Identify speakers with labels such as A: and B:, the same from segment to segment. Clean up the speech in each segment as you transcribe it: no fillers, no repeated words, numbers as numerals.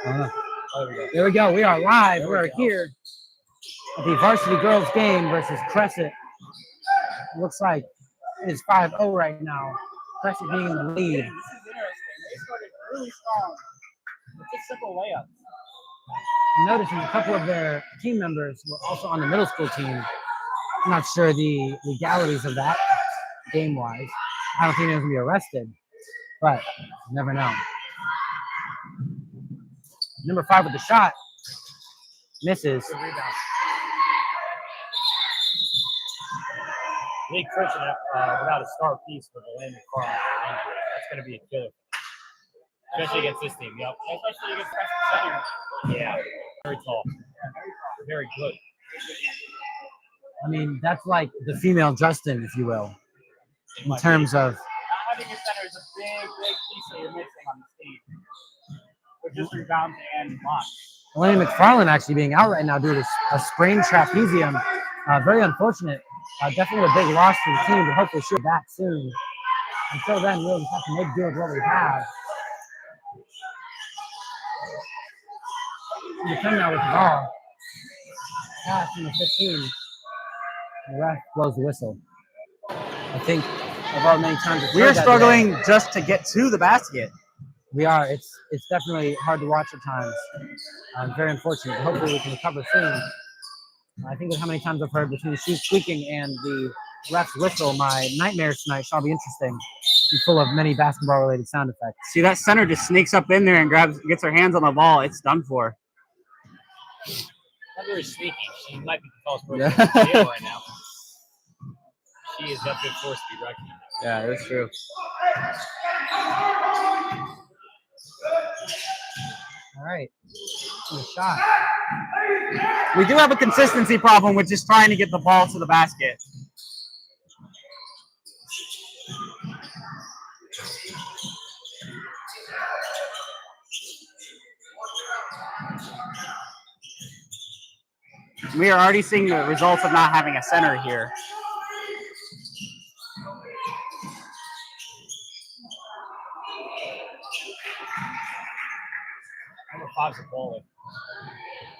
A: There we go. We are live. We're here at the Varsity Girls game versus Cresset. It looks like it is 5-0 right now. Cresset being in the lead.
B: This is interesting. They started really strong. It's a simple layup.
A: I'm noticing a couple of their team members were also on the middle school team. I'm not sure the legalities of that game-wise. I don't think they're going to be arrested, but you never know. Number 5 with the shot. Misses.
B: Good rebound. Lee Christian without a star piece for the Landon Carl. That's going to be a killer. Especially against this team. Yep. Especially against Cresset. Yeah. Very tall. Very good.
A: I mean, that's like the female Justin, if you will, in terms of.
B: Not having a center is a big piece that you're missing on the team. But just rebounds and blocks.
A: Elena McFarland actually being out right now due to a sprained trapezium. Very unfortunate. Definitely a big loss for the team, but hopefully she'll be back soon. Until then, we'll just have to make do with what we have. We come now with the ball. Pass number 15. The ref blows the whistle. I think of all many times
C: we are struggling just to get to the basket.
A: We are. It's definitely hard to watch at times. Very unfortunate. Hopefully we can recover soon. I think of how many times I've heard between the shoes squeaking and the ref's whistle. My nightmares tonight shall be interesting. Be full of many basketball-related sound effects.
C: See, that center just sneaks up in there and gets her hands on the ball. It's done for.
B: Not very sneaky. She might be the tallest person in the game right now. She is up to force to be reckoned.
C: Yeah, that's true.
A: All right. The shot.
C: We do have a consistency problem with just trying to get the ball to the basket. We are already seeing the results of not having a center here.
B: Number 5's a baller.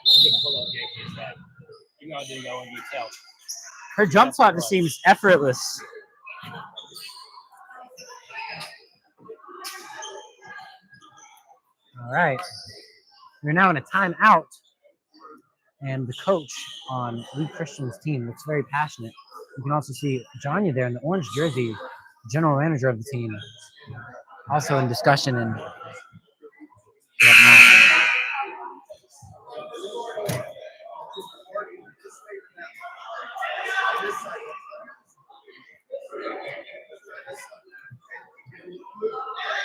B: I'm getting pull up JK's head. You know I didn't go in detail.
C: Her jump shot just seems effortless.
A: All right. We're now in a timeout. And the coach on Lee Christian's team looks very passionate. You can also see Janya there in the orange jersey, general manager of the team, also in discussion and whatnot.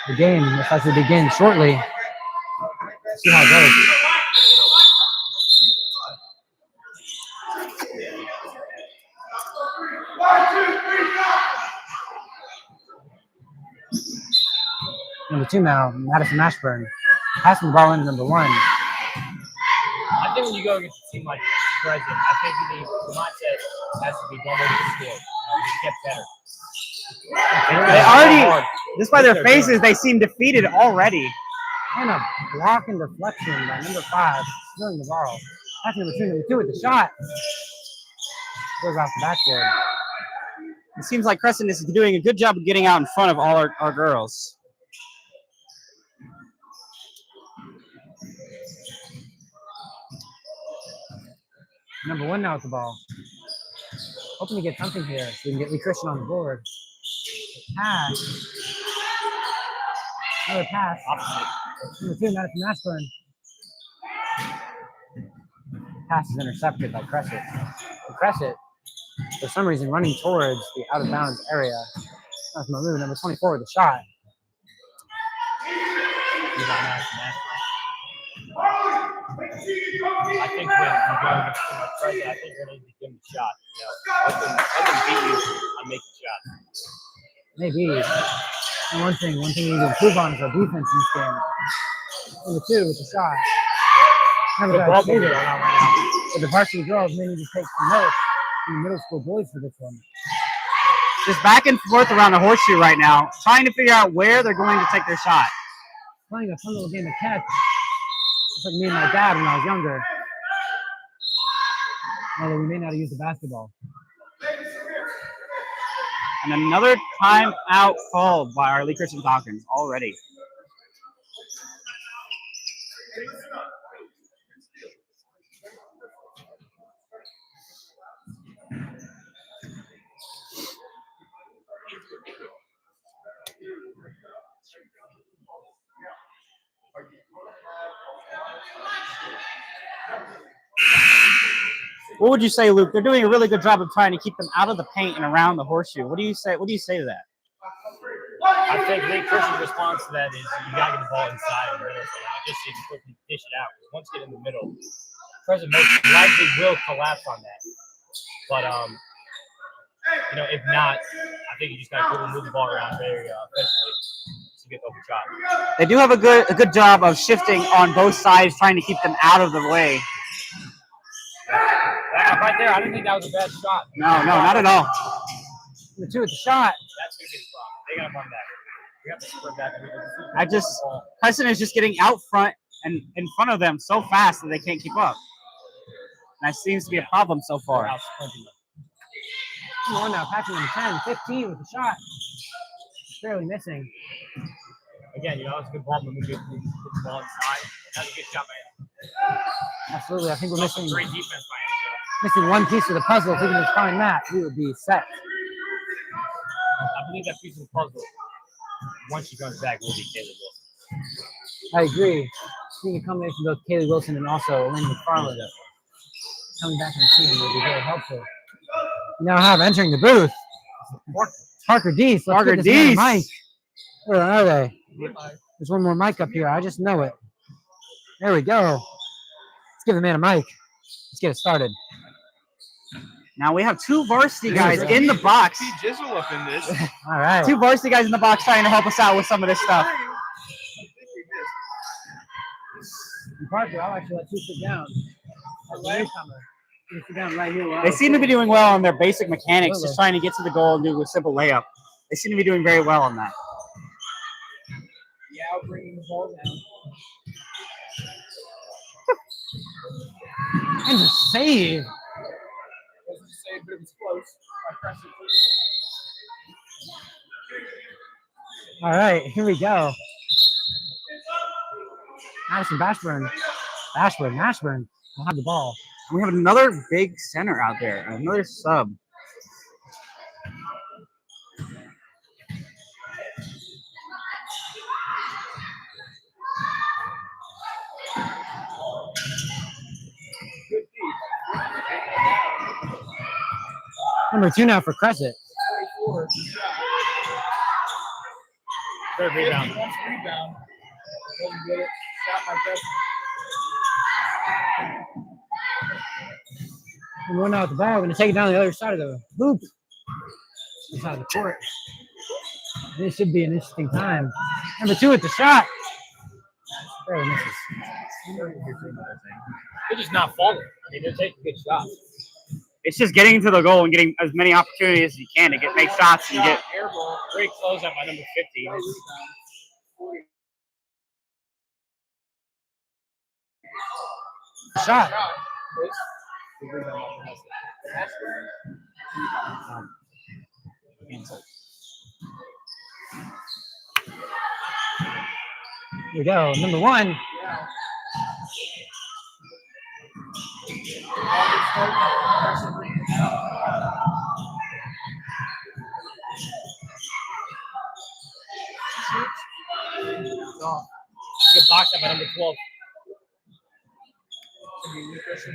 A: The game is about to begin shortly. Let's see how it goes. Number 2 now, Madison Mashburn, passing the ball in number 1.
B: I think when you go against a team like Cresset, I think the mindset has to be double the skill. Get better.
C: They already, just by their faces, they seem defeated already.
A: And a block and deflection by number 5, stealing the ball. That's number 2. Number 2 with the shot. Goes off the backboard.
C: It seems like Crescent is doing a good job of getting out in front of all our girls.
A: Number 1 now with the ball. Hoping to get something here so we can get Lee Christian on the board. Pass. Another pass. Opposite. Number 2, Madison Mashburn. Pass is intercepted by Cresset. And Cresset, for some reason, running towards the out-of-bounds area. That's Maroon, number 24 with the shot.
B: I think when you go against Cresset, I think we're going to give him a shot. Let them beat you on making shots.
A: Maybe. And one thing we need to improve on is our defense in this game. Number 2 with the shot. Never got to it. But the varsity girls may need to take some notes from the middle school boys for this one.
C: Just back and forth around the horseshoe right now, trying to figure out where they're going to take their shot.
A: Playing a fun little game of catch. It's like me and my dad when I was younger. Although we may not have used the basketball.
C: And another timeout called by our Lee Christian Falcons already. What would you say, Luke? They're doing a really good job of trying to keep them out of the paint and around the horseshoe. What do you say? What do you say to that?
B: I think Lee Christian's response to that is you got to get the ball inside the middle. So just so you can quickly dish it out. Because once you get in the middle, Cresset most likely will collapse on that. But if not, I think you just got to quickly move the ball around very efficiently to get the open shot.
C: They do have a good job of shifting on both sides, trying to keep them out of the way.
B: Right there, I didn't think that was a bad shot.
C: No, not at all.
A: The two with the shot.
B: That's going to be a problem. They got to run back. We have to sprint back.
C: Crescent is just getting out front and in front of them so fast that they can't keep up. And that seems to be a problem so far.
A: One now, passing on 10, 15 with the shot. Barely missing.
B: Again, it's a good ball when we get the ball inside. That's a good shot by him.
A: Absolutely. I think we're missing
B: great defense by him.
A: Missing one piece of the puzzle. If we can just find that, we would be set.
B: I believe that piece of the puzzle, once she comes back, will be Kaylee Wilson.
A: I agree. I think a combination of both Kaylee Wilson and also Lynn McFarland coming back on the team would be very helpful. We now have entering the booth Parker Deese.
C: Parker Deese.
A: Mike. Where are they? There's one more mic up here. I just know it. There we go. Let's give the man a mic. Let's get it started.
C: Now we have two varsity guys in the box.
D: Jizzle up in this.
A: All right.
C: Two varsity guys in the box trying to help us out with some of this stuff.
A: Parker, I'll actually let you sit down. You sit down right here.
C: They seem to be doing well on their basic mechanics, just trying to get to the goal and do a simple layup. They seem to be doing very well on that.
D: Yeah, I'll bring the ball down.
A: And the save.
D: Wasn't a save, but it was close.
A: All right, here we go. Madison Mashburn will have the ball.
C: We have another big center out there, another sub.
A: Number 2 now for Cresset.
B: Third rebound.
D: Rebound. Doesn't get it. Shot like that.
A: And we're now with the ball. We're going to take it down the other side of the hoop. Other side of the court. This should be an interesting time. Number 2 with the shot. Barely misses.
B: They're just not falling. I mean, they're taking good shots.
C: It's just getting to the goal and getting as many opportunities as you can to make shots and get.
B: Airball. Great closeout by number 50.
A: Shot. Here we go. Number 1.
B: Good box up by number 12.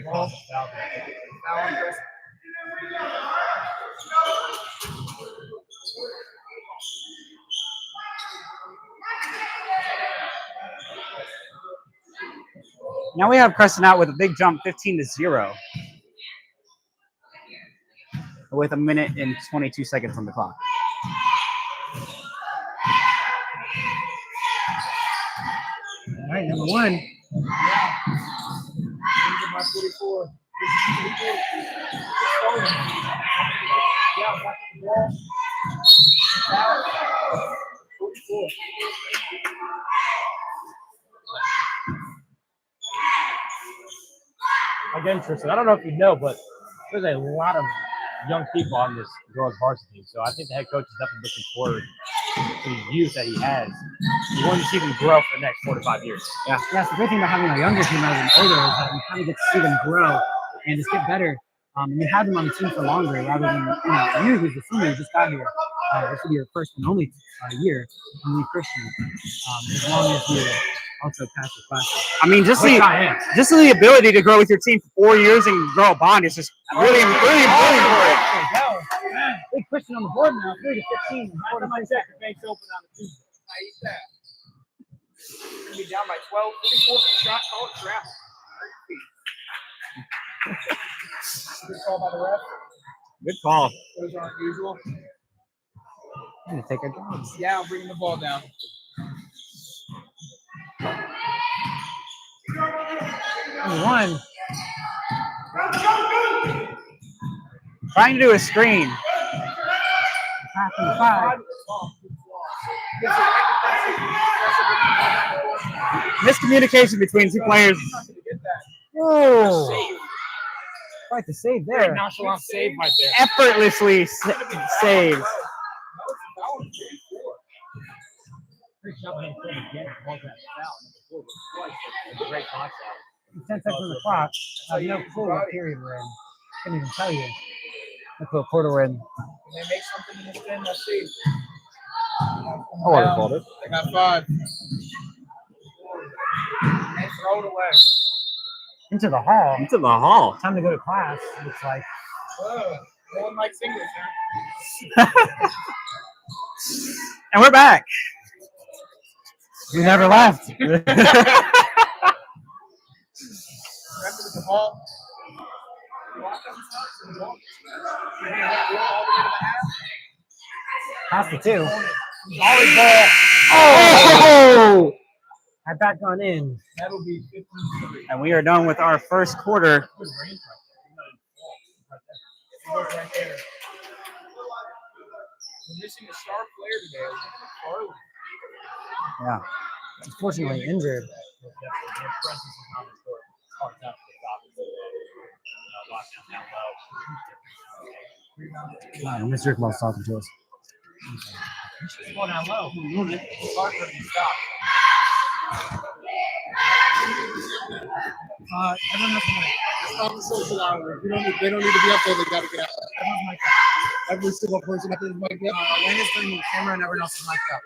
D: Ball.
C: Now we have Crescent out with a big jump, 15-0, with a minute and 22 seconds on the clock.
A: All right, number 1.
D: My 44. Yeah, back to the ball. 44.
B: again, Tristan, I don't know if you know, but there's a lot of young people on this girls' varsity team. So I think the head coach is definitely looking forward to the youth that he has. He wants to see them grow for the next 4 to 5 years.
A: Yeah, that's the great thing about having a younger team rather than older is that you kind of get to see them grow and just get better. And you have them on the team for longer rather than you who's the senior who just got here. This will be your first and only year in Lee Christian. As long as you also pass your classes.
C: I mean, just the ability to grow with your team for 4 years and grow a bond is just really important.
A: Big Christian on the board now, 3 to 15.
D: The bank's open on the Tuesday. I eat that. We're gonna be down by 12. 34 shot, call it trap. Good call by the ref.
C: Good call.
D: Those aren't usual.
A: I'm going to take our jobs.
D: Yeah, I'm bringing the ball down.
A: One.
C: Trying to do a screen.
A: Half and 5.
C: Miscommunication between two players.
A: Whoa. Quite the save there.
B: Nonchalant save right there.
C: Effortlessly saved.
B: Great box out.
A: 10 seconds on the clock. I have no clue what period we're in. Couldn't even tell you. Look what quarter we're in.
D: Can they make something in this game? Let's see.
B: I would have called it.
D: They got 5. And throw it away.
A: Into the hall.
C: Into the hall.
A: Time to go to class. Looks like.
D: Whoa. No one likes English, huh?
C: And we're back.
A: We never left.
D: Remember the ball.
A: Pass the 2.
D: Volleyball.
A: Oh! Had that gone in.
D: That'll be 15-3.
C: And we are done with our first quarter.
D: Right there. We're missing a star player today. Farley.
A: Yeah. Unfortunately injured. Mr. Rickman's talking to us.
B: Going down low. It's hard for him to stop.
D: Everyone has to stop the social hour. They don't need to be up there. They got to get out. Everyone's mic'd up. Every single person up there is mic'd up.
A: Elena's doing the camera and everyone else is mic'd up.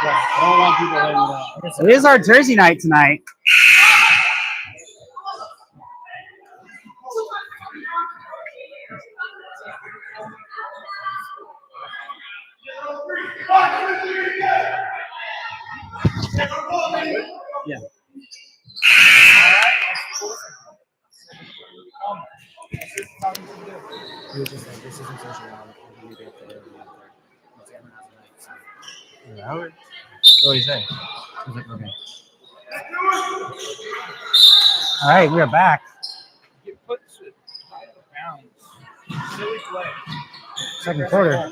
B: Yeah, I don't want people letting
C: It is our jersey night tonight.
A: Yeah. He was just like, this isn't social hour. We need to get there.
B: What do you say?
A: He's like, okay. All right, we are back.
D: Get put to bounds. Silly play.
A: Second quarter.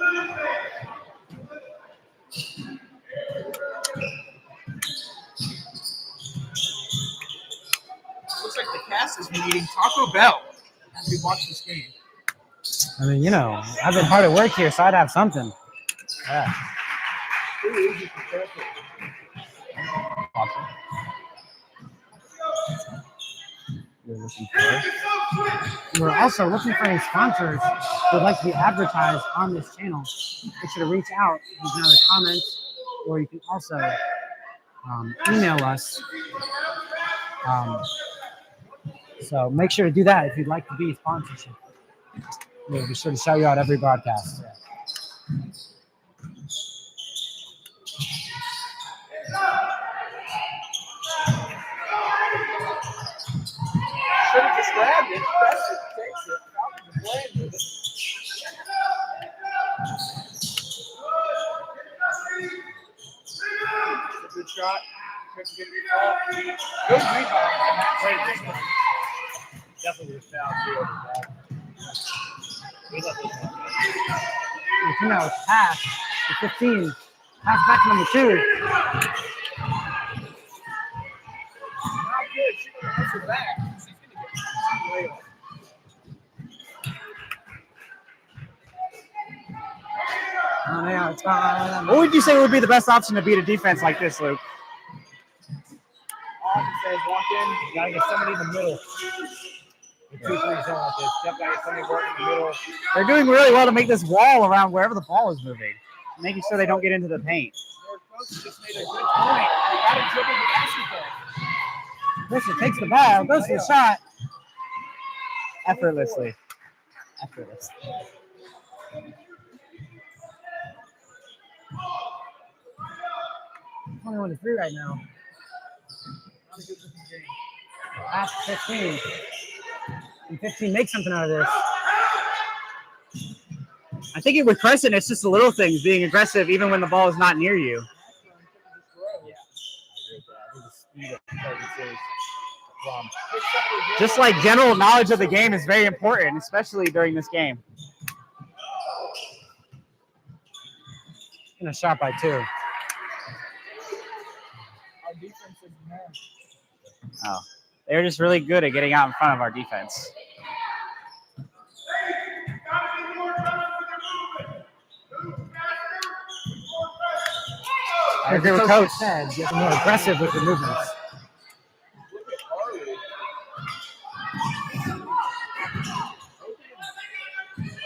D: Looks like the cast has been eating Taco Bell as we watch this game.
A: I mean, I've been hard at work here, so I'd have something. Yeah. We're also looking for any sponsors who would like to be advertised on this channel. Make sure to reach out. You can either comment or you can also email us. So make sure to do that if you'd like to be a sponsorship. We'll be sure to shout you out every broadcast.
D: Should have just grabbed it. Cresset takes it. Falcons are playing with it. It's a good shot. Cresset getting the ball. Good rebound.
B: Definitely was foul too over the ball.
A: Now it's pass to 15. Pass back to number 2.
D: Not good.
C: What would you say would be the best option to beat a defense like this, Luke?
B: All I can say is walk in. You gotta get somebody in the middle. The 2-3 zone like this. You gotta get somebody working in the middle.
C: They're doing really well to make this wall around wherever the ball is moving, making sure they don't get into the paint.
B: Your coach just made a good point. You gotta dribble the basketball.
A: Cresset takes the ball, goes to the shot.
C: Effortlessly.
A: 21-3 right now. Last 15. And 15 make something out of this.
C: I think with Crescent, it's just the little things, being aggressive even when the ball is not near you. Just like general knowledge of the game is very important, especially during this game.
A: And a shot by 2.
C: Oh, they're just really good at getting out in front of our defense.
A: As the coach said, get more aggressive with the movements.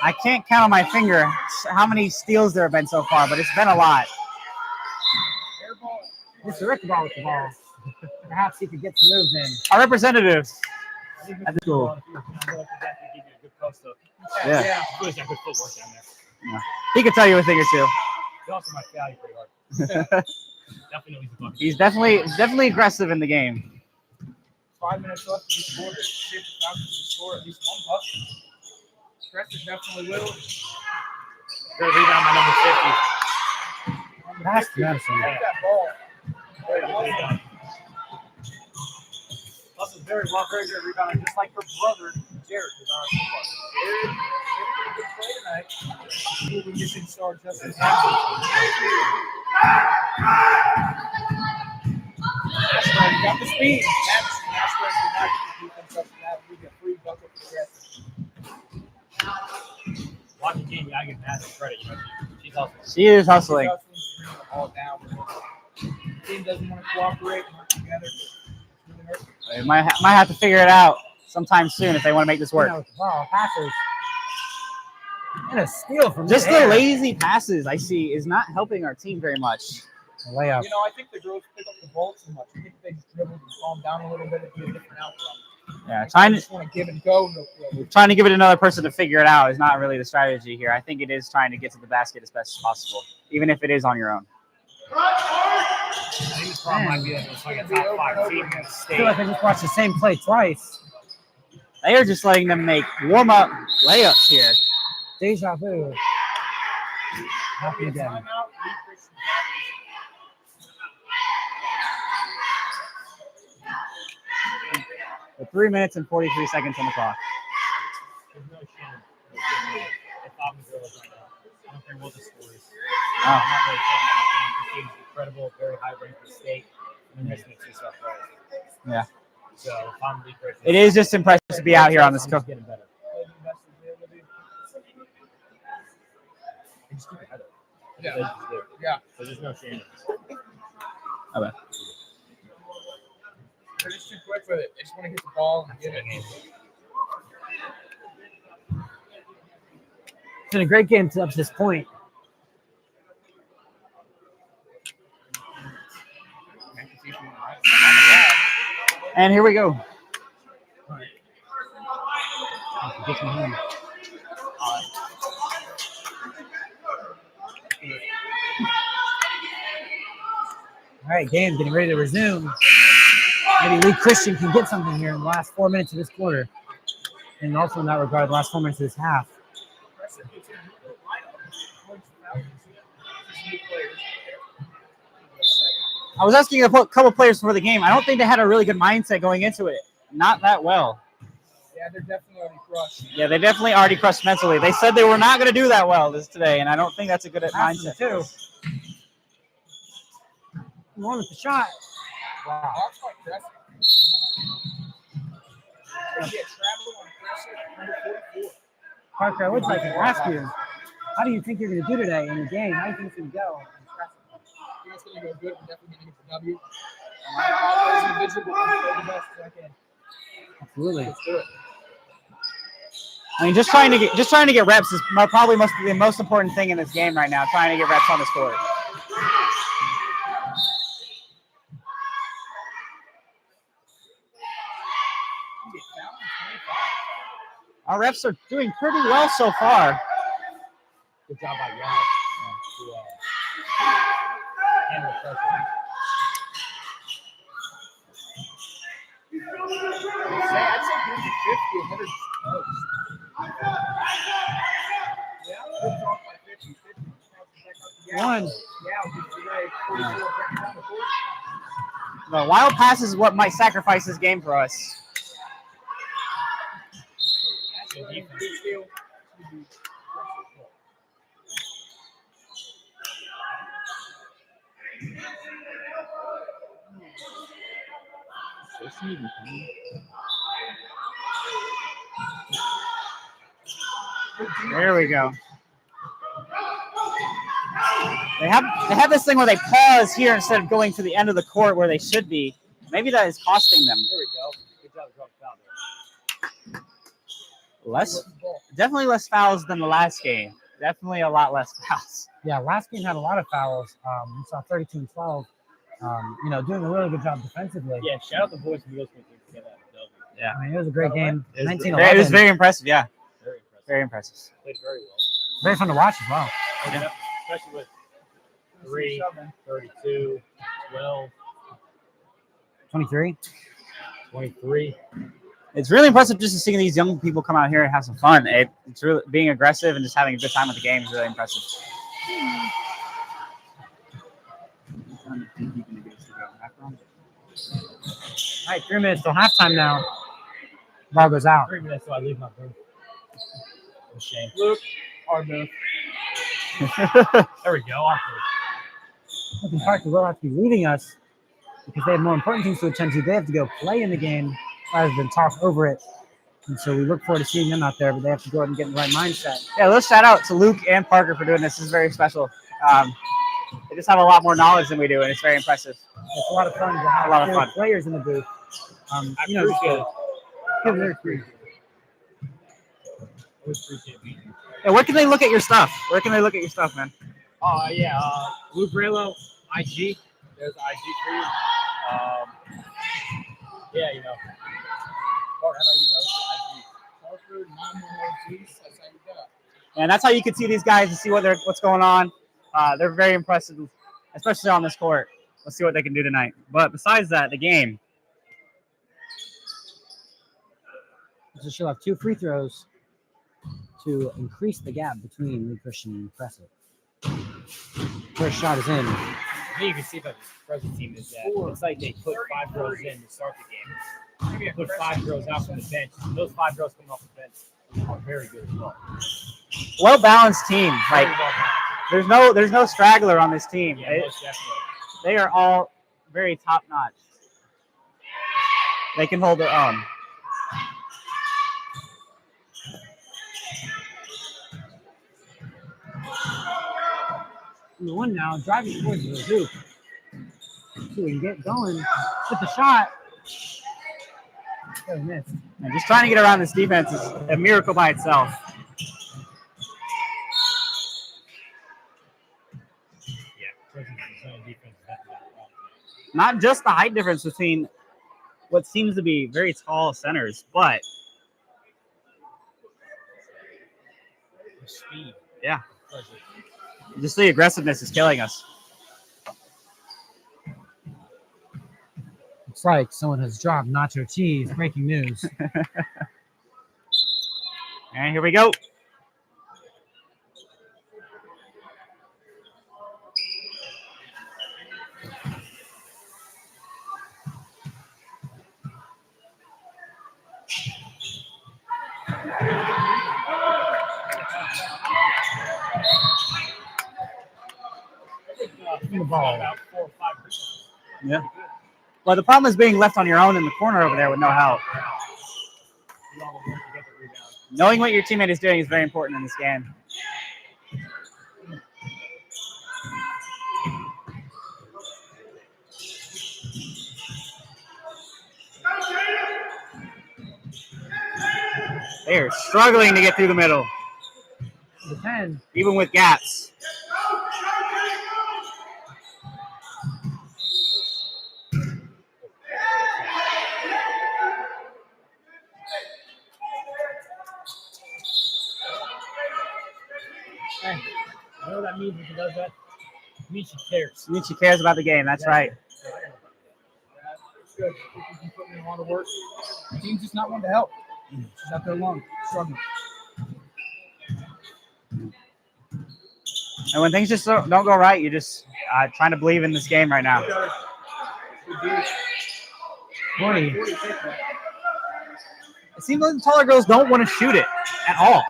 C: I can't count on my finger how many steals there have been so far, but it's been a lot.
A: Mr. Rick ball with the ball. Perhaps he could get some moves in.
C: Our representatives at the school. Yeah.
B: Yeah. Good footwork down there.
C: Yeah. He could tell you a thing or two.
B: He also might foul you pretty hard. Definitely knows he's a bucket.
C: He's definitely aggressive in the game.
D: 5 minutes left to be scored. See if the Falcons can score at least one bucket. Cresset definitely will.
B: Great rebound by number 50.
A: That's Madison.
B: Yeah.
D: That ball.
B: Very good rebound.
D: Hustle's very well, very good rebound, just like her brother, Jared, is our Jared did a good play tonight. He will be missing star Justin Ashburn got the speed. Ashburn did not get the defense up to that. We get a free bucket for Cresset.
B: Watching game, you gotta give Madison credit. You know, she's hustling.
C: She is hustling.
D: Bringing the ball down. The team doesn't want to cooperate and work together.
C: They might have to figure it out sometime soon if they want to make this work.
A: With the ball, passes. And a steal from
C: Just the
A: there.
C: lazy passes I see is not helping our team very much.
A: A layup.
D: You know, I think the girls pick up the ball too much. I think they just dribble and calm down a little bit and do a different outcome.
C: Yeah,
D: I
C: trying
D: just want to give and go real quick.
C: to give it another person to figure it out is not really the strategy here. I think it is trying to get to the basket as best as possible, even if it is on your own.
B: I think the problem might be that it's like a top 5 team in the
A: I
B: state.
A: feel like I just watched the same play twice.
C: They are just letting them make warm-up layups here.
A: Deja vu. Happen again.
D: Timeout.
C: With 3 minutes and 43 seconds on the clock.
B: There's no shame. If I'm the girls right now, I don't care what the score is.
C: Oh.
B: I'm not really saying anything. This team's incredible, very high ranked in the state. And they're missing the 2 star players.
C: Yeah.
B: So if I'm the Christian,
C: It is just impressive to be out here on this
B: I'm
C: cook.
B: just getting better. They just keep it head up.
D: Yeah.
B: They just do.
D: Yeah.
B: So there's no shame.
C: Okay.
D: They're just too quick with it. They just want to get the ball and get it.
A: It's been a great game up to this point.
C: And here we go.
A: Get from him. All right, game getting ready to resume. Maybe Lee Christian can get something here in the last 4 minutes of this quarter. And also in that regard, the last 4 minutes of this half.
C: I was asking a couple players before the game. I don't think they had a really good mindset going into it. Not that well.
D: Yeah, they're definitely already crushed.
C: Yeah, they definitely already crushed mentally. They said they were not going to do that well today, and I don't think that's a good mindset.
A: Too. One with the shot.
D: Wow. That's like Cresset. going to be a travel on Cresset, number 44.
A: Parker, I would like to ask you, how do you think you're going to do today in the game? How do you think it's going to go?
D: I think it's going to go good. We're definitely going to get the W. I'm always individual, but I'm going to the best as I can.
A: Absolutely.
D: Let's do it.
C: I mean, just trying to get reps is probably the most important thing in this game right now. Trying to get reps on this court. Our reps are doing pretty well so far.
B: Good job by Yaz to handle the pressure.
D: I'd say 50, 100 close. Yeah, we'll talk by 50. 50.
A: One.
C: The wild pass is what might sacrifice this game for us. There we go. They have this thing where they pause here instead of going to the end of the court where they should be. Maybe that is costing them.
B: There we go. Good job, drop foul there.
C: Definitely less fouls than the last game. Definitely a lot less fouls.
A: Yeah, last game had a lot of fouls. We saw 32-12. Doing a really good job defensively.
B: Yeah, shout out the boys from Eagles to get that W.
C: Yeah.
A: I mean, it was a great game.
C: It
A: 19-11.
C: was very impressive, yeah.
B: Very impressive.
C: Very impressive.
B: Played very well.
A: Very fun to watch as well.
B: Yeah. Especially with 3, 32, 12,
A: 23.
B: 23.
C: It's really impressive just to see these young people come out here and have some fun. It's really being aggressive and just having a good time with the game is really impressive.
A: All right, 3 minutes till halftime now. Ball goes out.
B: 3 minutes till I leave my booth. A shame.
D: Luke, hard move.
B: There we go. Off
A: Looking Parker will have to be leaving us because they have more important things to attend to. They have to go play in the game rather than talk over it. And so we look forward to seeing them out there, but they have to go out and get in the right mindset.
C: Yeah, let's shout out to Luke and Parker for doing this. This is very special. They just have a lot more knowledge than we do, and it's very impressive.
A: It's a lot of fun to have
C: A lot of fun.
A: players in the booth.
B: I appreciate it.
A: Always appreciate
B: it.
C: Yeah, where can they look at your stuff? Where can they look at your stuff, man?
B: Lou Braylo, IG. There's IG for you. Yeah, you know.
D: Or how about you, brother? Parker, 910Gs. That's how you got.
C: And that's how you can see these guys and see what's going on. They're very impressive, especially on this court. Let's see what they can do tonight. But besides that, the game.
A: So she'll have 2 free throws to increase the gap between Lee Christian and Cresset. First shot is in.
B: I think you can see about the Cresset team is that it's like they put 5 girls in to start the game. They put 5 girls out from the bench. Those 5 girls coming off the bench are very good as well.
C: Well balanced team. Like
B: Very well balanced.
C: there's no straggler on this team.
B: Yeah, most definitely.
C: They are all very top notch. They can hold their own.
A: The one now driving towards the hoop. So we can get going with the shot. Oh, missed.
C: And just trying to get around this defense is a miracle by itself.
B: Yeah, Cresset's defense is definitely wrong.
C: Not just the height difference between what seems to be very tall centers, but
B: The speed.
C: yeah,
B: Cresset.
C: just the aggressiveness is killing us.
A: Looks like someone has dropped nacho cheese. Breaking news.
C: And here we go.
A: The ball.
B: About 4 or 5%.
C: Yeah. Well, the problem is being left on your own in the corner over there with no help. Knowing what your teammate is doing is very important in this game. They are struggling to get through the middle,
A: The 10.
C: even with gaps.
B: Hey, you know what that means if he does that? It means she cares.
C: Michi cares about the game. That's right.
D: It's good. He's putting in a lot of work. The team's just not one to help. She's out there alone, struggling.
C: And when things just don't go right, you're just trying to believe in this game right now.
A: 40.
C: It seems like the taller girls don't want to shoot it at all.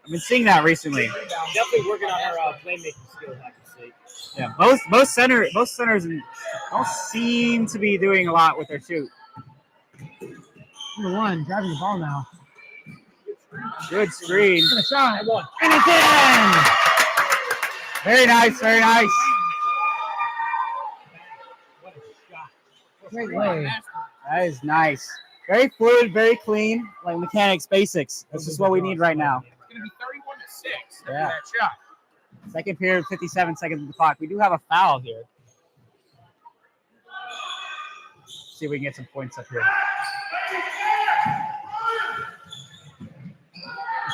C: I've been seeing that recently.
B: Definitely working on her playmaking skills, I can see.
C: Yeah, most centers don't seem to be doing a lot with their shoot.
A: Number 1, driving the ball now.
C: Good screen.
A: For the shot. And it's in!
C: Very nice, very nice.
B: What a shot.
A: Great way.
C: That is nice. Very fluid, very clean, like mechanics basics. This is what we need right now.
D: It's going to be 31-6 after
C: Yeah.
D: that shot.
C: Second period, 57 seconds on the clock. We do have a foul here. See if we can get some points up here.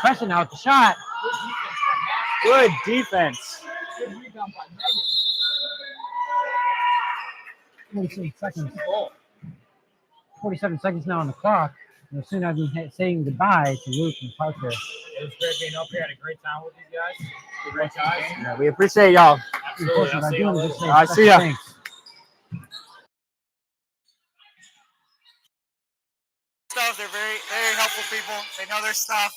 A: Question now with the shot.
C: Good defense.
D: Good rebound by Megan.
A: 46 seconds.
D: Ball.
A: 47 seconds now on the clock. And soon I'll be saying goodbye to Luke and Parker.
B: It was great being up here. Had a great time with these guys. Great guys.
C: Yeah, we appreciate y'all.
B: Absolutely. I'll see you all later.
A: Just say
C: All right, see ya.
A: thanks.
C: They're very, very helpful people. They know their stuff.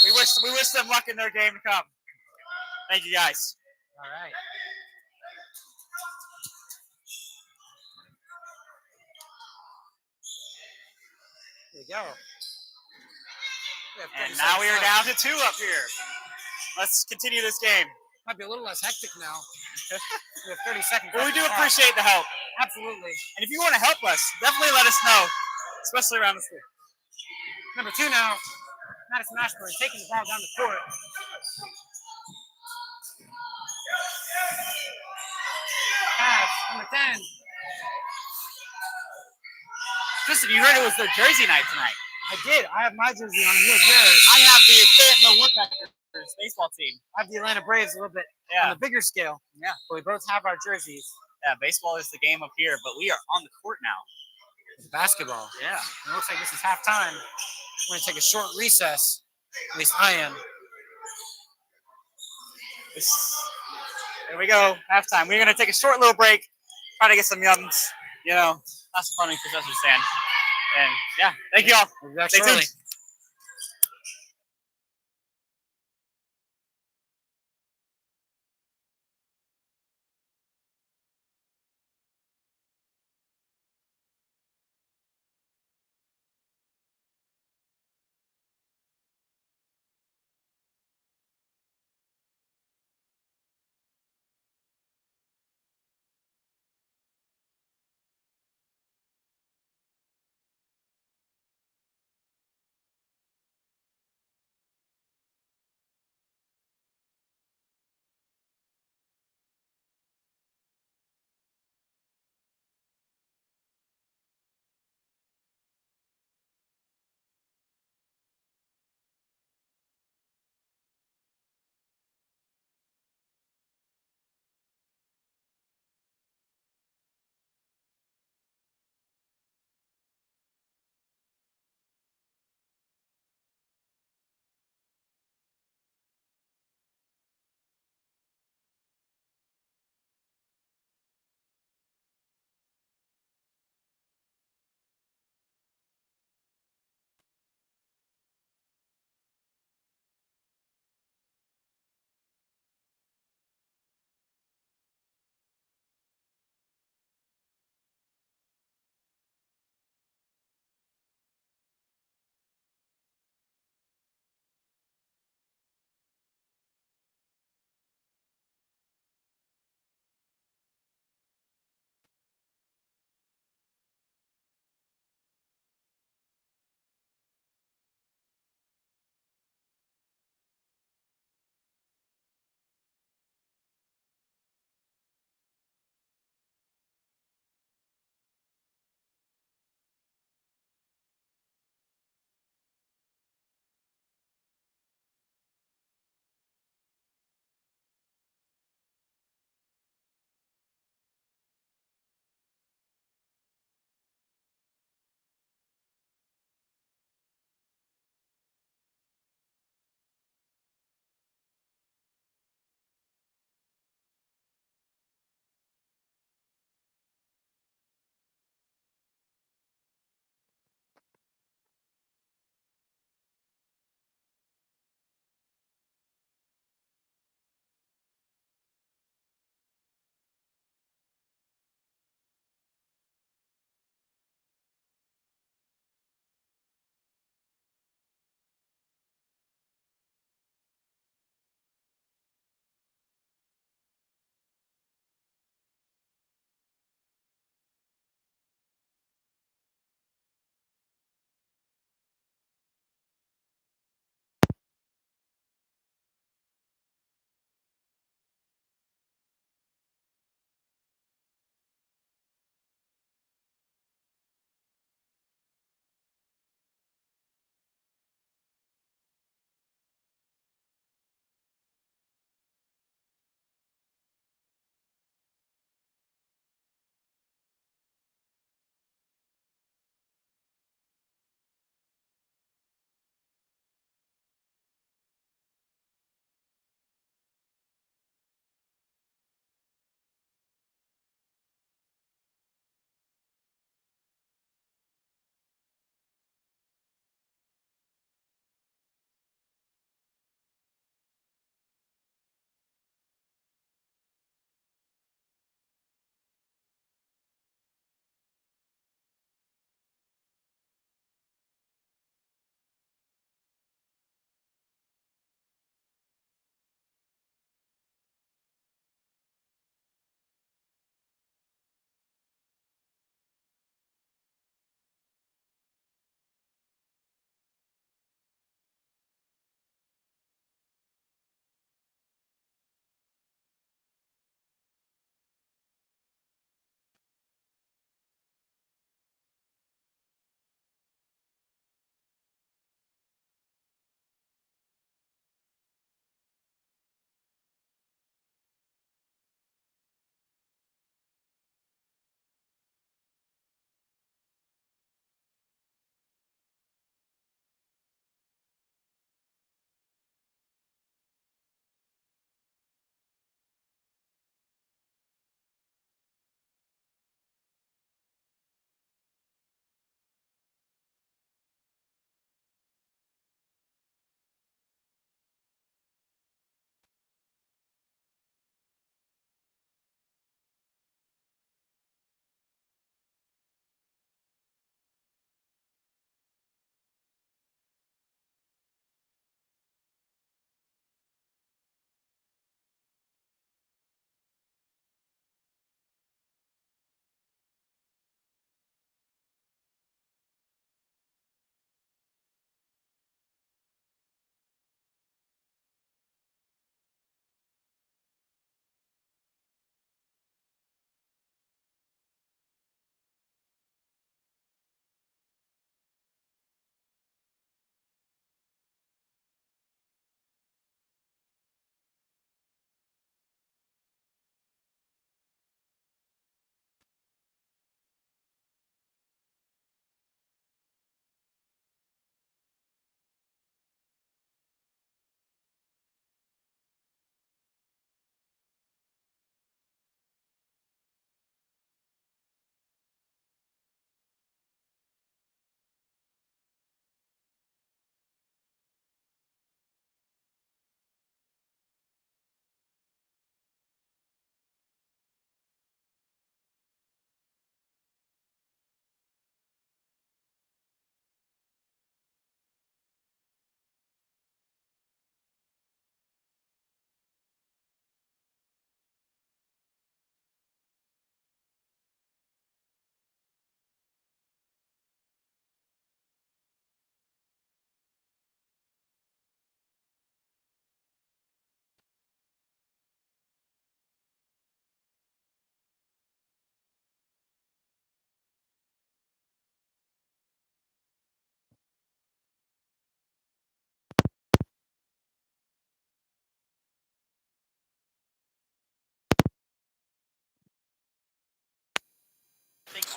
C: We wish them luck in their game to come. Thank you guys.
A: All right. There you go.
C: And now we are down to 2 up here. Let's continue this game.
A: Might be a little less hectic now. We have 30 seconds.
C: But we
A: left
C: do
A: on the clock.
C: appreciate the help.
A: Absolutely.
C: And if you want to help us, definitely let us know, especially around the school.
A: Number 2 now. Madison Ashburn taking the ball down the court. Pass. Number 10.
C: Tristan, you heard it was their jersey night tonight.
A: I did. I have my jersey on. You have yours.
C: I have the Woodpeckers baseball team.
A: I have the Atlanta Braves a little bit
C: Yeah.
A: on the bigger scale.
C: Yeah.
A: But we both have our jerseys.
C: Yeah, baseball is the game up here, but we are on the court now.
A: It's basketball.
C: Yeah.
A: It looks like this is halftime. We're going to take a short recess. At least I am.
C: There we go. Halftime. We're going to take a short little break, try to get some yums, have some fun in Professor Sand. And yeah, thank you all.
A: We'll be back
C: Stay
A: shortly.
C: tuned.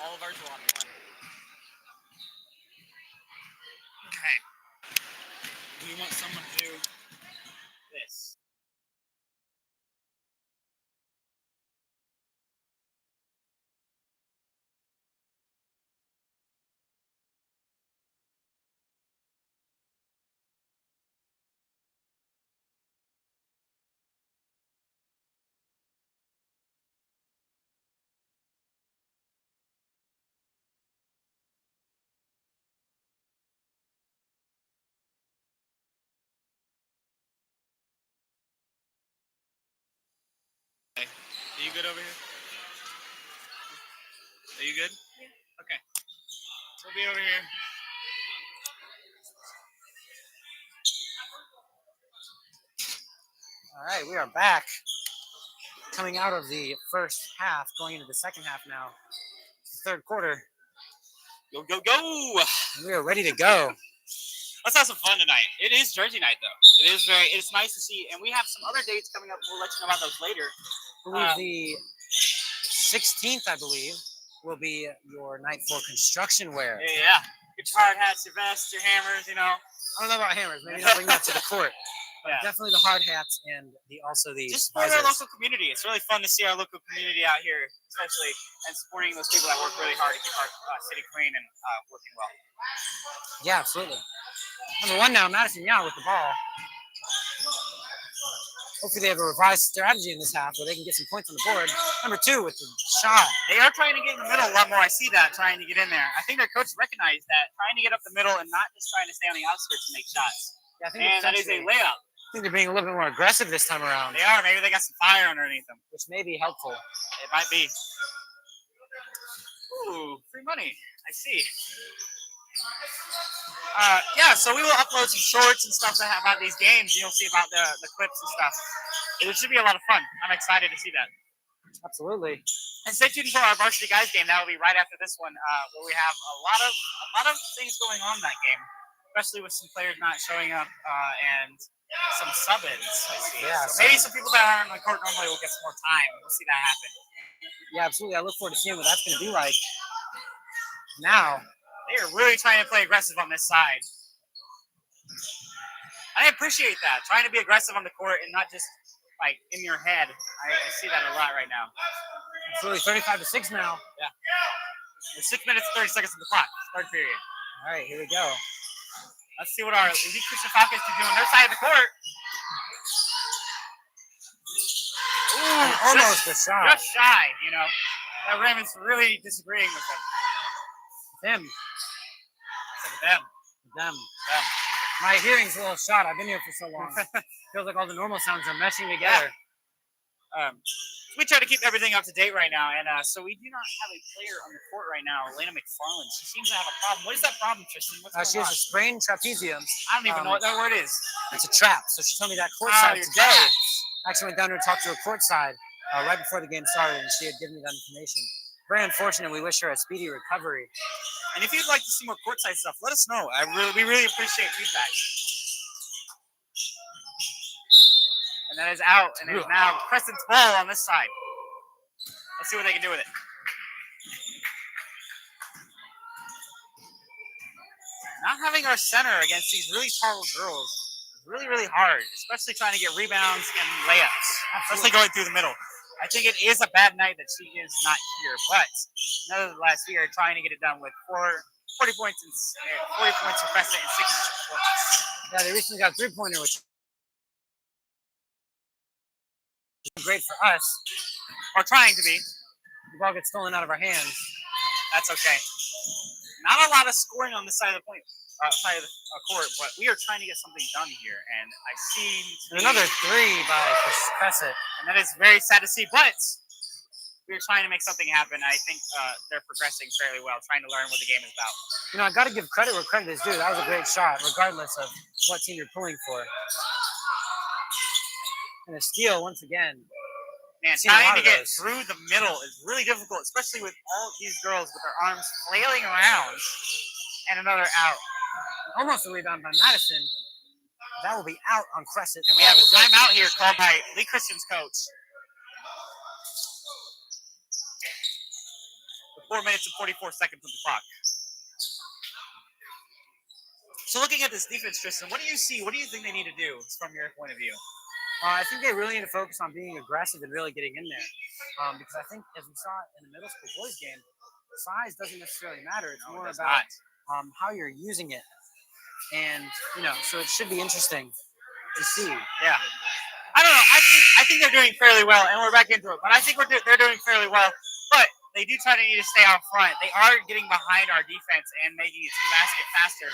C: all of ours will on one. Okay. We want someone to do this. Okay. Are you good over here? Are you good? Yeah. Okay. We'll be over here.
A: All right, we are back. Coming out of the first half, going into the second half now. Third quarter.
C: Go, go, go!
A: And we are ready to go.
C: Let's have some fun tonight. It is jersey night, though. It's nice to see, and we have some other dates coming up. We'll let you know about those later.
A: I believe the 16th, I believe, will be your night for construction wear.
C: Yeah. Your hard hats, your vests, your hammers, you know.
A: I don't know about hammers. Maybe not bring that to the court. But
C: Yeah.
A: definitely the hard hats and also the
C: Just support
A: visors.
C: our local community. It's really fun to see our local community out here, especially, and supporting those people that work really hard to keep our city clean and working well.
A: Yeah, absolutely. Number one now, Madison Young with the ball. Hopefully they have a revised strategy in this half where they can get some points on the board. Number two with the shot.
C: They are trying to get in the middle a lot more. I see that, trying to get in there. I think their coach recognized that, trying to get up the middle and not just trying to stay on the outskirts and make shots.
A: Yeah, I think
C: And that is a layup.
A: I think they're being a little bit more aggressive this time around,
C: They are. Maybe they got some fire underneath them.
A: which may be helpful.
C: It might be. Ooh, free money. I see. Yeah, so we will upload some shorts and stuff about these games. You'll see about the clips and stuff. It should be a lot of fun. I'm excited to see that.
A: Absolutely.
C: And stay tuned for our Varsity Guys game. That will be right after this one, where we have a lot of things going on in that game, especially with some players not showing up and some sub-ins. I see.
A: Yeah,
C: so maybe some people that aren't on the court normally will get some more time. We'll see that happen.
A: Yeah, absolutely. I look forward to seeing what that's going to be like. Now,
C: they are really trying to play aggressive on this side. I appreciate that, trying to be aggressive on the court and not just like in your head. I see that a lot right now.
A: absolutely 35-6 now.
C: Yeah. There's 6 minutes and 30 seconds on the clock. Third period.
A: All right, here we go.
C: Let's see what our Elite Christian Falcons can do on their side of the court. Ooh,
A: Almost a shot.
C: Just shy, you know. That Raymond's really disagreeing with them.
A: Them.
C: Them.
A: My hearing's a little shot. I've been here for so long. Feels like all the normal sounds are meshing together.
C: We try to keep everything up to date right now, and so we do not have a player on the court right now, Elena McFarland. She seems to have a problem. What is that problem, Tristan? What's
A: She
C: going
A: has
C: on?
A: a sprained trapezium.
C: I don't even know what that word is.
A: It's a trap. So she told me that courtside
C: your
A: today.
C: traps.
A: I actually went down there to talk to her courtside right before the game started, and she had given me that information. Very unfortunate. We wish her a speedy recovery.
C: And if you'd like to see more courtside stuff, let us know. We really appreciate feedback. And that is out, and it is now Crescent's ball on this side. Let's see what they can do with it. Not having our center against these really tall girls is really, really hard, especially trying to get rebounds and layups, especially going through the middle. I think it is a bad night that she is not here, but nevertheless, we are trying to get it done with 40 points for Crescent and 6 points.
A: Yeah, they recently got a three-pointer, which is great for us.
C: Or trying to be.
A: The ball gets stolen out of our hands.
C: That's okay. Not a lot of scoring on this side of the side of the court, but we are trying to get something done here, and I see
A: Another three by Cresset.
C: and that is very sad to see, but we're trying to make something happen. I think they're progressing fairly well, trying to learn what the game is about.
A: You know, I got to give credit where credit is due. That was a great shot, regardless of what team you're pulling for. And a steal once again.
C: Man,
A: Seen a lot
C: trying to
A: of
C: get
A: those.
C: through the middle is really difficult, especially with all these girls with their arms flailing around. And another out.
A: Almost a rebound by Madison. That will be out on Crescent.
C: And we have a timeout here called by Lee Christian's coach. 4 minutes and 44 seconds on the clock. So looking at this defense, Tristan, what do you see? What do you think they need to do from your point of view?
A: I think they really need to focus on being aggressive and really getting in there. Because I think, as we saw in the middle school boys game, size doesn't necessarily matter. It's more about how you're using it. And, so it should be interesting to see.
C: Yeah. I don't know. I think they're doing fairly well, and we're back into it. But I think they're doing fairly well. But they do try to need to stay out front. They are getting behind our defense and making it to the basket faster.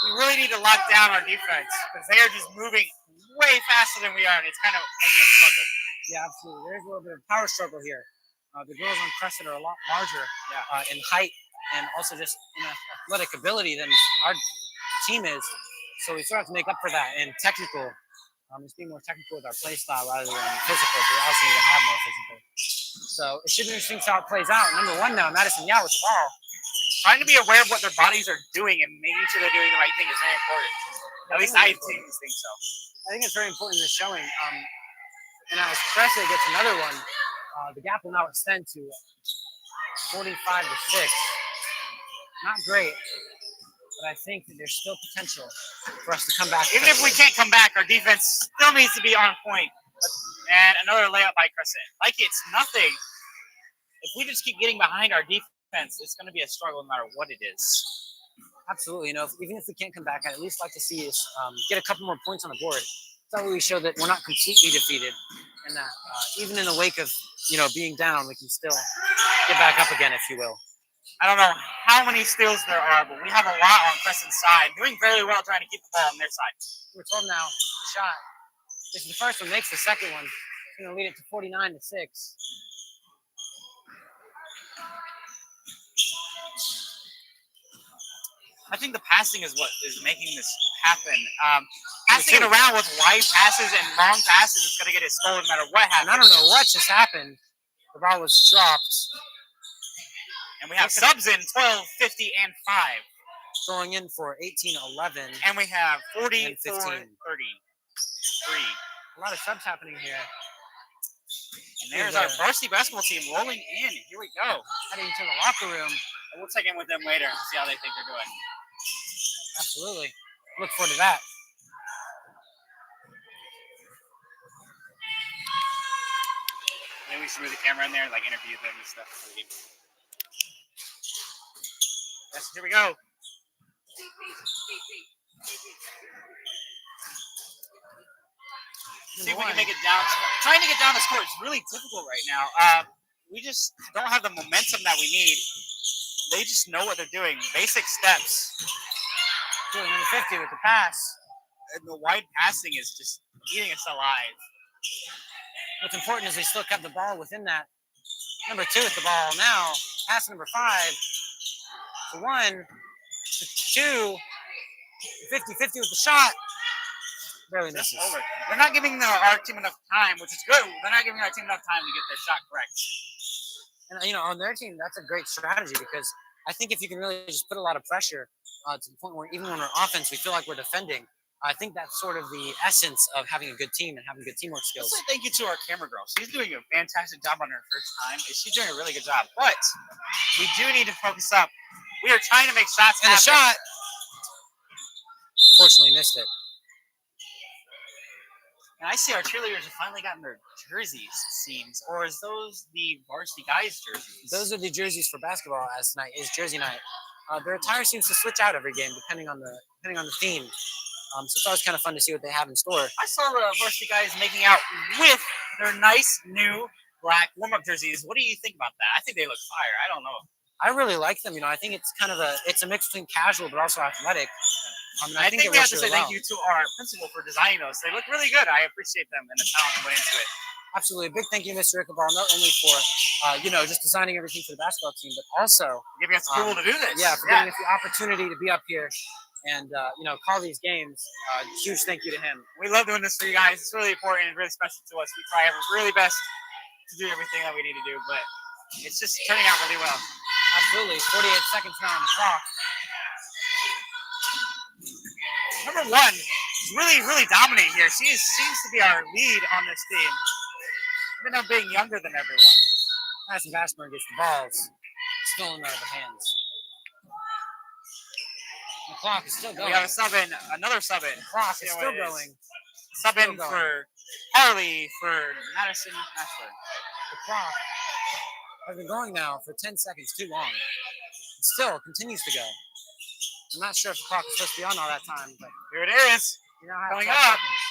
C: We really need to lock down our defense because they are just moving way faster than we are, and it's kind of making us struggle.
A: Yeah, absolutely. There's a little bit of power struggle here. The girls on Cresset are a lot larger in height and also just in athletic ability than our team is. So we still have to make up for that. And technical, just being more technical with our play style rather than physical. But we also need to have more physical. So it should be interesting to see how it plays out. Number one now, Madison Yao with the ball.
C: Trying to be aware of what their bodies are doing and making sure they're doing the right thing is very important. At least I think so.
A: I think it's very important in the showing. And as Cresset gets another one, the gap will now extend to 45 to 6. Not great, but I think that there's still potential for us to come back.
C: Even if we can't come back, our defense still needs to be on point. And another layup by Cresset. Like it's nothing. If we just keep getting behind our defense, it's going to be a struggle no matter what it is.
A: Absolutely. Even if we can't come back, I'd at least like to see us get a couple more points on the board. That way we show that we're not completely defeated, and that even in the wake of being down, we can still get back up again, if you will.
C: I don't know how many steals there are, but we have a lot on Crescent's side, doing very well trying to keep the ball on their side.
A: We're 12 now. The shot. This is the first one, makes the second one. It's going to lead it to 49 to 6.
C: I think the passing is what is making this happen. Passing it around with wide passes and long passes is going to get it stolen no matter what happens.
A: I don't know what just happened. The ball was dropped.
C: And we have subs in 12, 50, and 5.
A: Going in for 18-11.
C: And we have 40,
A: 15.
C: 33.
A: A lot of subs happening here.
C: And there's our varsity basketball team rolling in. Here we go.
A: Heading to the locker room.
C: And we'll check in with them later and see how they think they're doing.
A: Absolutely. Look forward to that.
C: Maybe we should move the camera in there and interview them and stuff. Yes, here we go. See if we can make it down. Trying to get down the score is really difficult right now. We just don't have the momentum that we need. They just know what they're doing. Basic steps.
A: Number 50 with the pass.
C: And the wide passing is just eating us alive.
A: What's important is they still kept the ball within that. Number 2 with the ball now. Pass number 5. To 1. To 2. 50-50 with the shot. Barely misses.
C: Over. They're not giving our team enough time, which is good. They're not giving our team enough time to get their shot correct.
A: And, on their team, that's a great strategy because I think if you can really just put a lot of pressure to the point where even when we're offense, we feel like we're defending. I think that's sort of the essence of having a good team and having good teamwork skills.
C: Also, thank you to our camera girl. She's doing a fantastic job on her first time. She's doing a really good job. But we do need to focus up. We are trying to make shots
A: happen. And the shot, fortunately, missed it.
C: And I see our cheerleaders have finally gotten their jerseys, it seems. Or is those the varsity guys' jerseys?
A: Those are the jerseys for basketball as tonight is jersey night. Their attire seems to switch out every game depending on the theme. So it's always kind of fun to see what they have in store.
C: I saw the varsity guys making out with their nice new black warm-up jerseys. What do you think about that? I think they look fire. I don't know.
A: I really like them. I think it's kind of a mix between casual but also athletic.
C: I think we have to say thank you to our principal for designing those. They look really good. I appreciate them and the talent that went into it.
A: Absolutely. A big thank you, Mr. Ichabal, not only for, just designing everything for the basketball team, but also
C: giving us the approval to do this.
A: Yeah, for giving us the opportunity to be up here and, call these games. Huge thank you to him.
C: We love doing this for you guys. It's really important and really special to us. We try our really best to do everything that we need to do, but it's just turning out really well.
A: Absolutely. 48 seconds now on the clock.
C: Number 1 is really, really dominating here. She seems to be our lead on this team, even though being younger than everyone.
A: Madison Vasmer gets the balls. stolen out of the hands. The clock is still going.
C: We have a sub in, another sub in.
A: The clock is still going.
C: Sub
A: Still
C: in
A: going.
C: for Harley for Madison Ashford.
A: The clock has been going now for 10 seconds too long. It still continues to go. I'm not sure if the clock is supposed to be on all that time, but
C: Here it is.
A: you now have
C: Coming
A: 12
C: up.
A: seconds.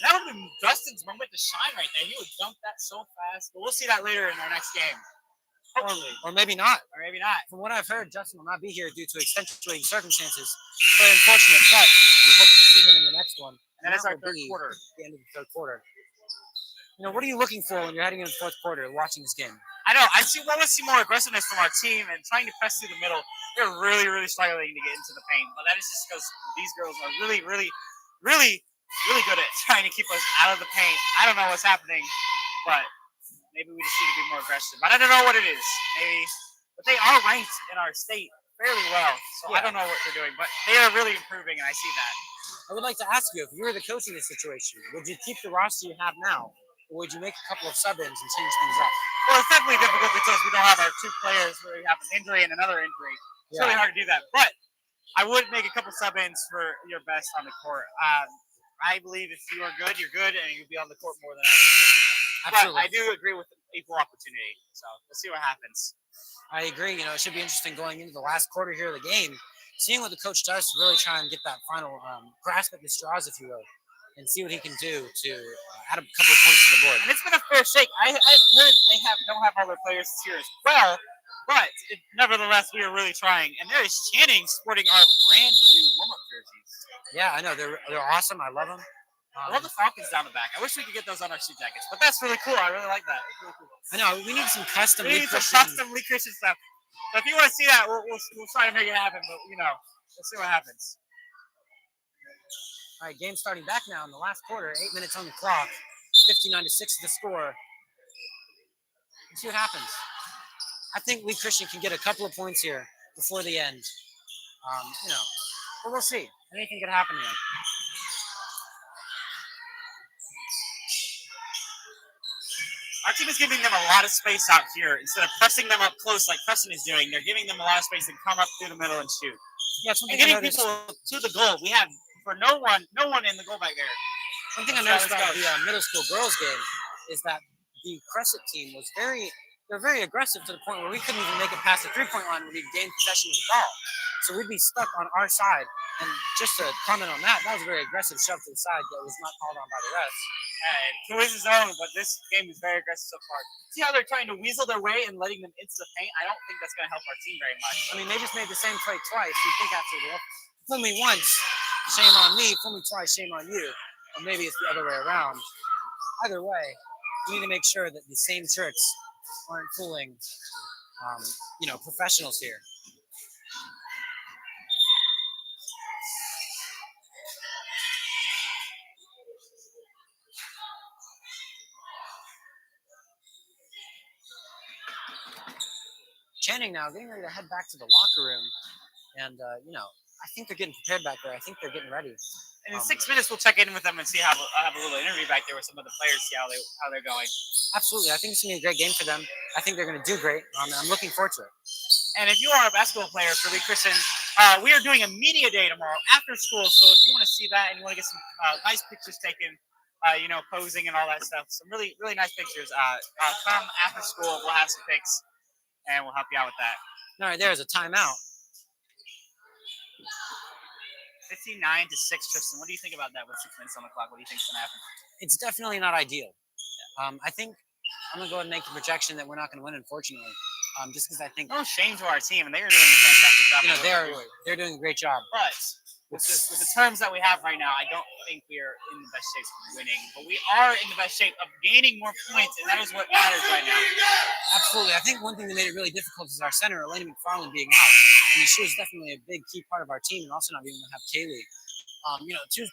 C: That would have been Justin's moment to shine right there. He would dump that so fast. But we'll see that later in our next game. Hopefully.
A: Or maybe not.
C: Or maybe not.
A: From what I've heard, Justin will not be here due to accentuating circumstances. Very unfortunate, but we hope to see him in the next one.
C: And that is our
A: will
C: third
A: be
C: quarter.
A: The end of the third quarter. You know, what are you looking for when you're heading into the fourth quarter watching this game?
C: I know. I want to see more aggressiveness from our team and trying to press through the middle. They're really, really struggling to get into the paint. But that is just because these girls are really, really, really, really good at trying to keep us out of the paint. I don't know what's happening, but maybe we just need to be more aggressive. I don't know what it is. Maybe, but they are ranked in our state fairly well. So I don't know what they're doing, but they are really improving, and I see that.
A: I would like to ask you, if you were the coach in this situation, would you keep the roster you have now? Or would you make a couple of sub-ins and change things up?
C: Well, it's definitely difficult because we don't have our two players where we have an injury and another injury. It's really hard to do that. But I would make a couple sub-ins for your best on the court. I believe if you are good, you're good, and you'll be on the court more than others. Absolutely. But I do agree with equal opportunity. So we'll see what happens.
A: I agree. You know, it should be interesting going into the last quarter here of the game, seeing what the coach does to really try and get that final grasp at the straws, if you will, and see what he can do to add a couple of points to the board.
C: And it's been a fair shake. I've heard they don't have all their players here as well, but nevertheless, we are really trying. And there is Channing sporting our brand new warm-up jerseys.
A: Yeah, I know. They're awesome. I love them.
C: I love the Falcons down the back. I wish we could get those on our suit jackets, but that's really cool. I really like that. It's really cool.
A: I know. We need some custom
C: Lee Christian stuff. So if you want to see that, we'll try to make it happen. But we'll see what happens.
A: All right, game starting back now in the last quarter. 8 minutes on the clock. 59-6 is the score. Let's see what happens. I think Lee Christian can get a couple of points here before the end. But we'll see. Anything could happen here.
C: Our team is giving them a lot of space out here instead of pressing them up close like Preston is doing. They're giving them a lot of space and come up through the middle and shoot.
A: Yeah,
C: and getting people to the goal. We have for no one in the goal back there.
A: One thing I noticed about the middle school girls game is that the Cresset team was very aggressive to the point where we couldn't even make it past the three-point line when we gained possession of the ball. So we'd be stuck on our side. And just to comment on that, that was a very aggressive shove to the side that was not called on by the refs.
C: To his own, but this game is very aggressive so far. See how they're trying to weasel their way and letting them into the paint? I don't think that's going to help our team very much.
A: I mean, they just made the same play twice. You think after, well, fool me once, shame on me. Fool me twice, shame on you. Or maybe it's the other way around. Either way, we need to make sure that the same tricks aren't fooling, professionals here. Channing now getting ready to head back to the locker room. And, I think they're getting prepared back there. I think they're getting ready.
C: And in 6 minutes, we'll check in with them and see how I'll have a little interview back there with some of the players, see how they're going.
A: Absolutely. I think it's going to be a great game for them. I think they're going to do great. I'm looking forward to it.
C: And if you are a basketball player for Lee Christian, we are doing a media day tomorrow after school. So if you want to see that and you want to get some nice pictures taken, posing and all that stuff, some really, really nice pictures, come after school. We'll have some pics and we'll help you out with that.
A: All right, there's a timeout.
C: 59-6, Tristan. What do you think about that with 6 minutes on the clock? What do you think is going to happen?
A: It's definitely not ideal. I think I'm going to go ahead and make a projection that we're not going to win, unfortunately. Just because I think...
C: No shame to our team, and they are doing a fantastic job.
A: They're doing a great job.
C: But with the terms that we have right now, I don't think we are in the best shape of winning. But we are in the best shape of gaining more points, and that is what matters right now.
A: Absolutely. I think one thing that made it really difficult is our center, Elena McFarland, being out. I mean, she was definitely a big key part of our team, and also not being able to have Kaylee.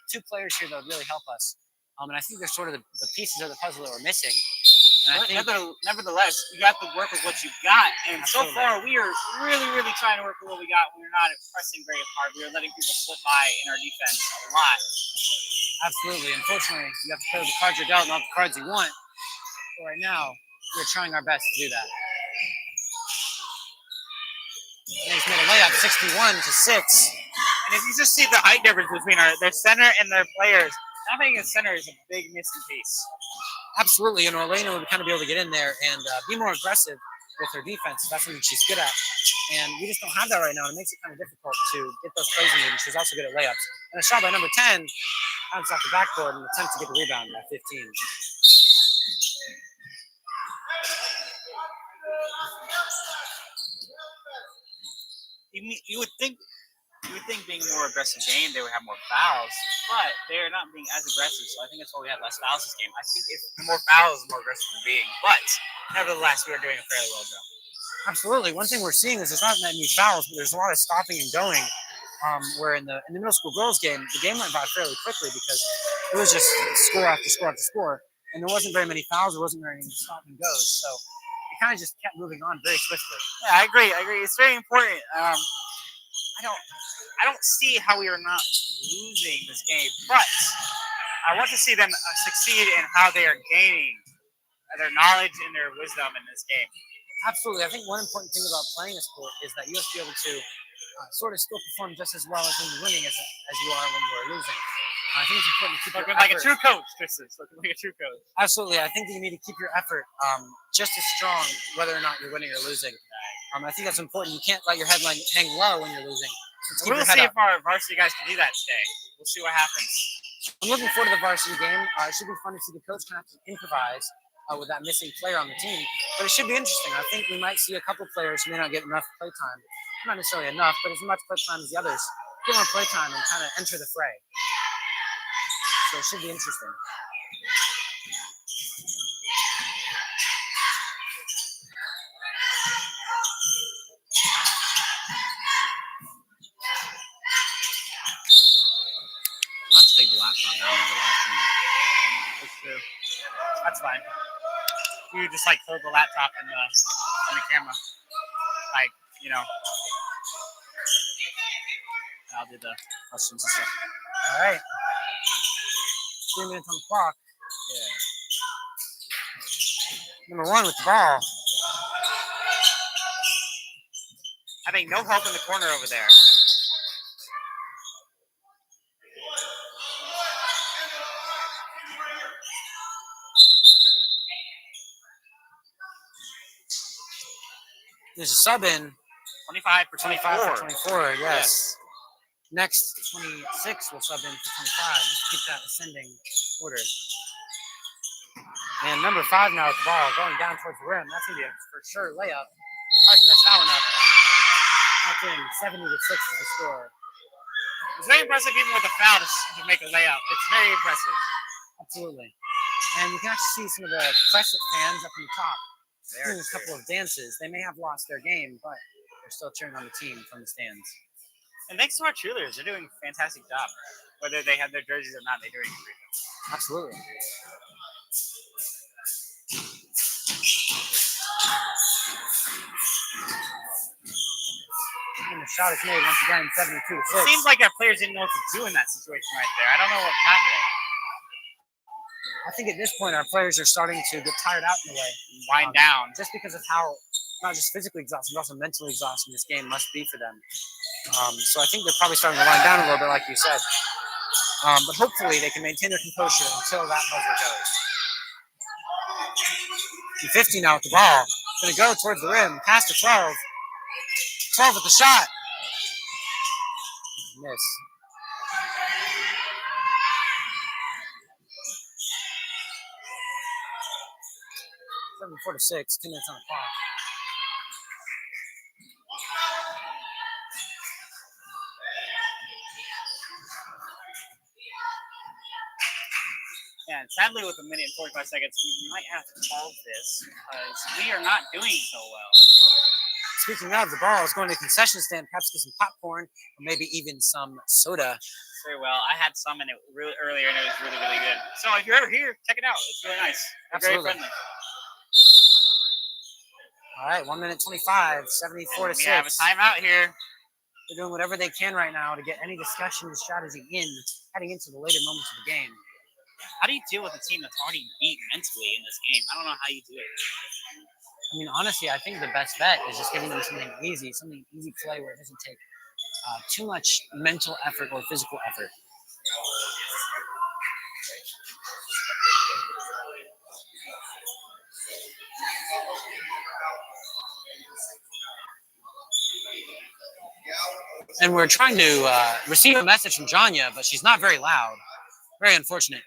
A: Two players here that would really help us. And I think they're sort of the pieces of the puzzle that we're missing.
C: Nevertheless, you have to work with what you've got. And
A: Absolutely.
C: So far, we are really, really trying to work with what we got. We're not pressing very hard. We are letting people slip by in our defense a lot.
A: Absolutely. Unfortunately, you have to play with the cards you're dealt, not the cards you want. But right now, we're trying our best to do that.
C: up 61-6. And if you just see the height difference between their center and their players, having a center is a big missing piece.
A: Absolutely, and Orlena would kind of be able to get in there and be more aggressive with her defense. That's something she's good at. And we just don't have that right now. And it makes it kind of difficult to get those plays in. She's also good at layups. And a shot by number 10, bounce off the backboard and attempt to get the rebound at 15.
C: You would think being a more aggressive game, they would have more fouls, but they're not being as aggressive. So I think that's why we had less fouls this game. I think if the more fouls, the more aggressive we're being. But nevertheless, we are doing a fairly well job.
A: Absolutely. One thing we're seeing is there's not that many fouls, but there's a lot of stopping and going. Where in the middle school girls game, the game went by fairly quickly because it was just score after score after score, and there wasn't very many fouls. There wasn't very many stop and goes, so it kind of just kept moving on very swiftly.
C: Yeah, I agree. It's very important. I don't see how we are not losing this game, but I want to see them succeed in how they are gaining their knowledge and their wisdom in this game.
A: Absolutely. I think one important thing about playing a sport is that you have to be able to sort of still perform just as well as when you're winning as you are when you're losing. I think it's important to keep your
C: like
A: effort.
C: A true coach, Tristan. Like a true coach.
A: Absolutely. I think that you need to keep your effort just as strong whether or not you're winning or losing. I think that's important. You can't let your headline hang low when you're losing.
C: We'll see if our varsity guys can do that today. We'll see what happens.
A: I'm looking forward to the varsity game. It should be fun to see the coach kind of have to improvise with that missing player on the team. But it should be interesting. I think we might see a couple players who may not get enough play time. Not necessarily enough, but as much play time as the others. Get more play time and kind of enter the fray. So it should be interesting.
C: Let's take the laptop down to the last minute. That's true. That's fine. You just like hold the laptop in the camera. Like, you know. I'll do the questions and stuff.
A: All right. 3 minutes on the clock.
C: Yeah.
A: Number 1 with the ball.
C: Having no help in the corner over there.
A: There's a sub in.
C: 25 for
A: 24, yes. Next, 26 will sub in for 25. Just keep that ascending order. And number 5 now with the ball going down towards the rim. That's going to be a for sure layup. Hard to mess that one up. That's in. 70-6 is the score.
C: It's very impressive even with a foul to make a layup. It's very impressive.
A: Absolutely. And you can actually see some of the Cresset fans up in the top doing a couple of dances. They may have lost their game, but they're still cheering on the team from the stands.
C: And thanks to our cheerleaders, they're doing a fantastic job. Whether they have their jerseys or not, they're doing a great job.
A: Absolutely. And the shot is made once again, 72-6.
C: It seems like our players didn't know what to do in that situation right there. I don't know what's happening.
A: I think at this point, our players are starting to get tired out in a way.
C: Wind down.
A: Just because of how, not just physically exhausting, but also mentally exhausting this game must be for them. So I think they're probably starting to wind down a little bit, like you said. But hopefully they can maintain their composure until that buzzer goes. And 50 now with the ball. Going to go towards the rim. Pass to 12. 12 with the shot. Miss. Seven 4-6. 2 minutes on the clock.
C: Yeah, and sadly, with a minute and 45 seconds, we might have to pause this because we are not doing so well.
A: Speaking of, the ball is going to the concession stand, perhaps get some popcorn or maybe even some soda.
C: Very well. I had some in it really earlier, and it was really, really good. So if you're ever here, check it out. It's really nice.
A: Absolutely.
C: Very friendly.
A: All right, 1 minute 25, 74-6.
C: We have a timeout here.
A: They're doing whatever they can right now to get any discussion and strategy in heading into the later moments of the game.
C: How do you deal with a team that's already beat mentally in this game? I don't know how you do it.
A: I mean, honestly, I think the best bet is just giving them something easy play where it doesn't take too much mental effort or physical effort. And we're trying to receive a message from Janya, but she's not very loud. Very unfortunate.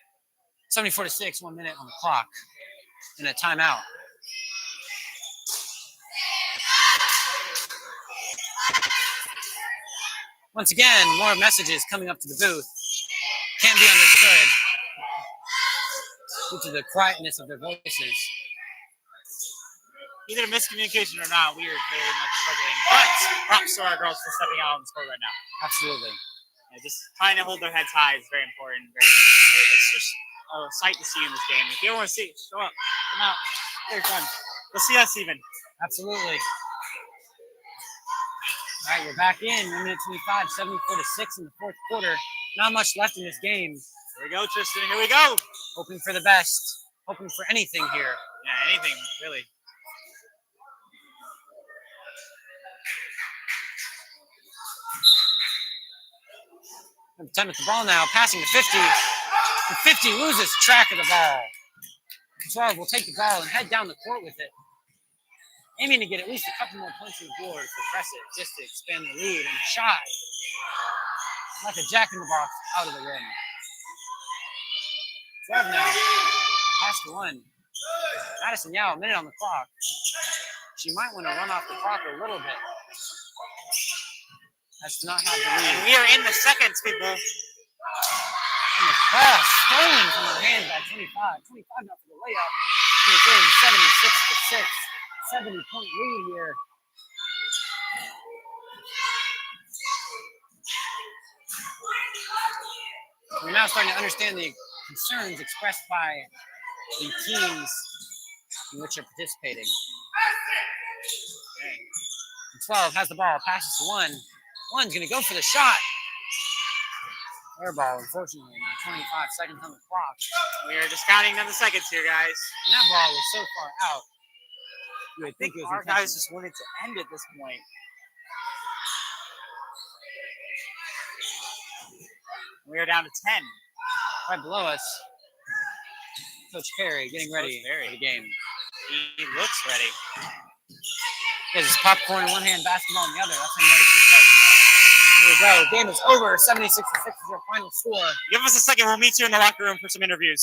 A: 74-6, 1 minute on the clock, and a timeout. Once again, more messages coming up to the booth. Can't be understood due to the quietness of their voices.
C: Either miscommunication or not, we are very much struggling. But props to our girls for stepping out on the score right now.
A: Absolutely.
C: Yeah, just trying to hold their heads high is very important. It's just a sight to see in this game. If you don't want to see it, show up. Come out. Very fun. You'll see us even.
A: Absolutely. All right, we're back in. 1 minute 25, 74-6 in the fourth quarter. Not much left in this game.
C: Here we go, Tristan. Here we go.
A: Hoping for the best. Hoping for anything here.
C: Yeah, anything, really.
A: Time with the ball now, passing to 50. And 50 loses track of the ball. 12 will take the ball and head down the court with it. Aiming to get at least a couple more points on the board for Cresset, just to expand the lead. And a shot, like a jack in the box, out of the rim. 12 now, pass to 1. Madison Yao, a minute on the clock. She might want to run off the clock a little bit. That's not how the lead.
C: And we are in the seconds, people.
A: And the ball stolen from her hand by 25. 25 now for the layup. And it's in 76-6. 70-point lead here. We're now starting to understand the concerns expressed by the teams in which are participating. And 12 has the ball, passes to 1. 1's going to go for the shot. Air ball, unfortunately. 25 seconds on the clock.
C: We are just counting down the seconds here, guys.
A: And that ball was so far out. You would
C: I think
A: it was
C: our guys
A: intentional.
C: just wanted to end at this point. We are down to 10.
A: Right below us, Coach Perry getting ready for the game.
C: He looks ready.
A: He has his popcorn in one hand, basketball in the other. That's how you know it's a good play. Here we go. Game is over. 76-6 is our final score.
C: Give us a second. We'll meet you in the locker room for some interviews.